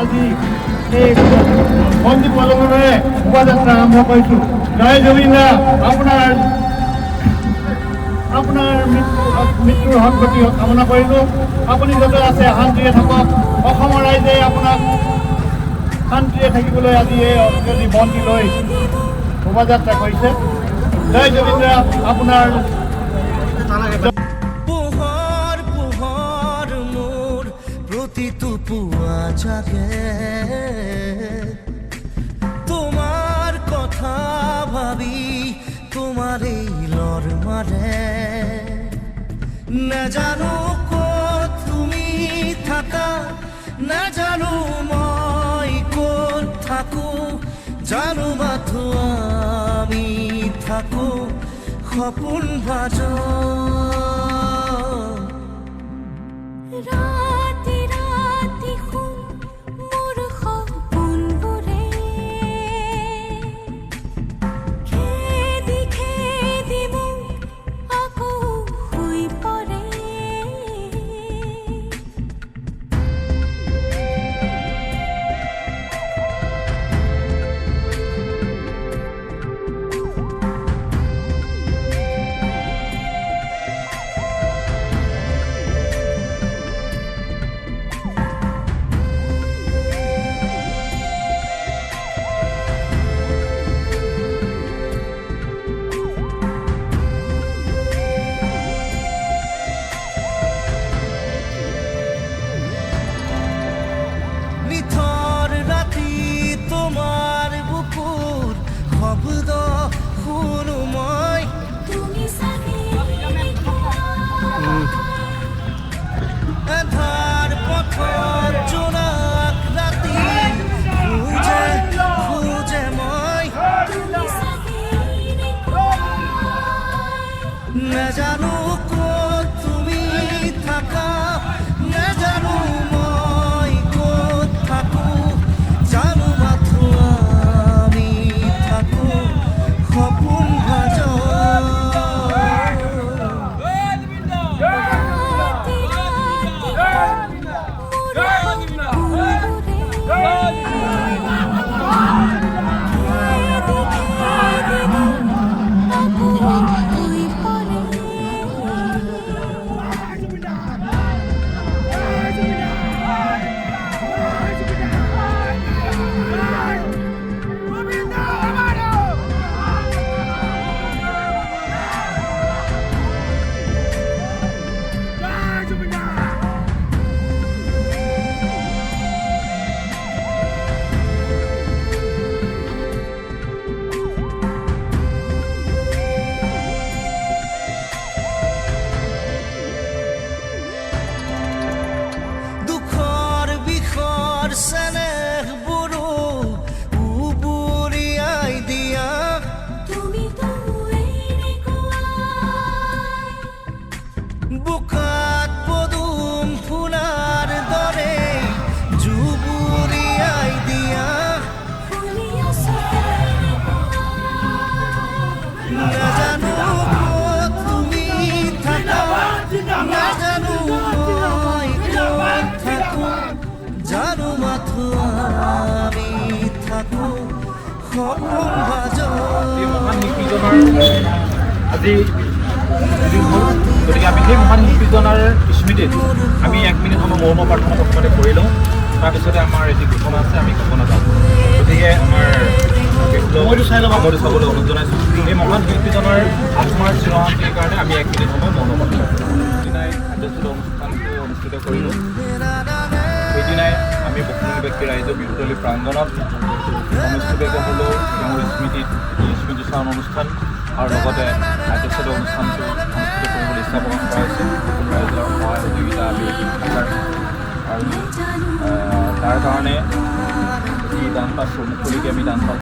আজি এই সঞ্জীৱ পদকৰে শোভাযাত্ৰা আৰম্ভ কৰিছোঁ। জয় জুবিন দা। আপোনাৰ মৃত্যুৰ সদ্গতি কামনা কৰিলোঁ। আপুনি য'তে আছে শান্তিৰে থাকক। অসমৰ ৰাইজে আপোনাক শান্তিৰে থাকিবলৈ আজি এই অঞ্জলি বন্তি লৈ শোভাযাত্ৰা কৰিছে। জয় জুবিন দা। আপোনাৰ প্ৰতিটো পুৱা জাগে তোমাৰ কথা ভাবি তোমাৰ এই লৰ মাৰে নাজানো ক'ত তুমি থাকা নাজানো মই ক'ত থাকো জানো মাথো আমি থাকো সপোন ভাজ নাজানো ক'ত তুমি থাকা নাজানো মই ক'ত থাকো জানো মাথো আমি থাকো সপোন ভাজ বুকাত পদুম ফুলাৰ দৰে জুবুৰিয়াই দিয়া নাজানো ক'ত তুমি থাকা নাজানো মই ক'ত থাকো জানো মাথো আমি থাকো সপোন ভাজ আজি গতিকে আমি সেই মহান শিল্পীজনৰ স্মৃতিত আমি 1 মিনিট সময় মৌন প্ৰাৰ্থনা প্ৰথমতে কৰি লওঁ। তাৰপিছতে আমাৰ এটি ঘোষণা আছে, আমি ঘোষণা যাওঁ। গতিকে আমাৰ সময়টো চাবলৈ অনুৰোধ জনাইছোঁ। এই মহান শিল্পীজনৰ আত্মাৰ চিৰশান্তিৰ কাৰণে আমি 1 মিনিট সময় মৌন প্ৰাৰ্থনা সেইদিনাই খাদ্যস্থল অনুষ্ঠানটো অনুষ্ঠিত কৰিলোঁ। সেইদিনাই আমি বসুন্ধৰা ব্যক্তি ৰাইজৰ বিহুতলী প্ৰাংগণত অনুষ্ঠিত হ'লেও তেওঁৰ স্মৃতিত স্মৃতিচাৰণ অনুষ্ঠান আৰু লগতে খাদ্যস্থল অনুষ্ঠানটো অনুষ্ঠিত কৰিবলৈ ইচ্ছা প্ৰকাশ কৰা হৈছে। সকলো ৰাইজৰ সহায় সহযোগিতা আমি আৰু তাৰ কাৰণে যি দান পাইছোঁ মুকলিকৈ আমি দান পাইছোঁ।